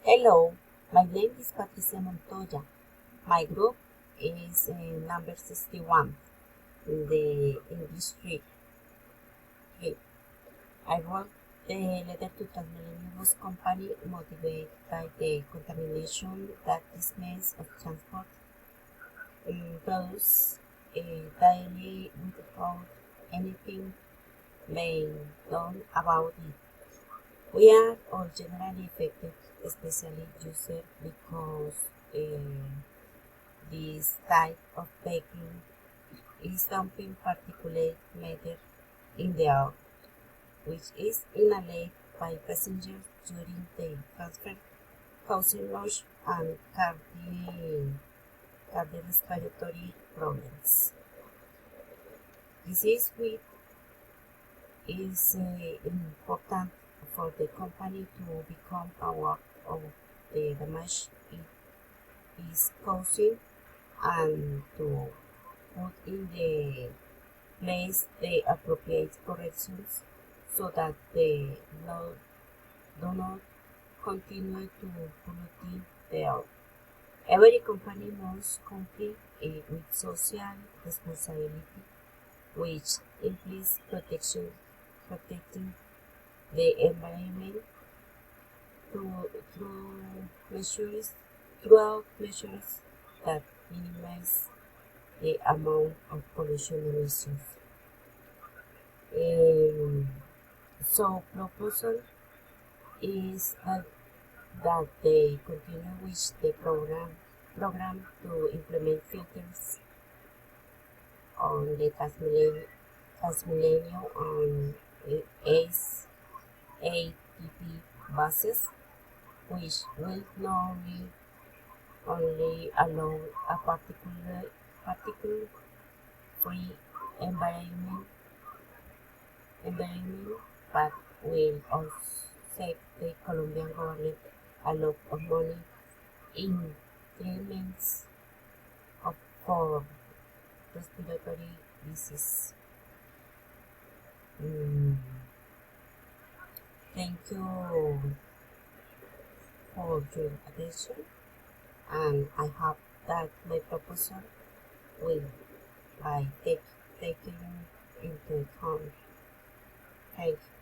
Hello, my name is Patricia Montoya. My group is number 61 in the industry. I wrote the letter to Transmilenio company motivated by the contamination that this means of transport produce daily without anything being done about it. We are all generally affected, especially users, because this type of vehicle is dumping particulate matter in the air, which is inhaled by passengers during the transfer, causing noise and cardiorespiratory problems. This is why it is important for the company to become aware of the damage it is causing and to put in the place the appropriate corrections so that they do not continue to pollute the air. Every company must comply with social responsibility, which implies protecting the environment throughout measures that minimize the amount of pollution emissions. So proposal is that they continue with the program to implement filters on the Transmilenio on ATP buses, which will not only allow a particle free environment, but will also save the Colombian government a lot of money in treatments for respiratory disease. Thank you for your attention, and I hope that my proposal will be taken into account. Thank you.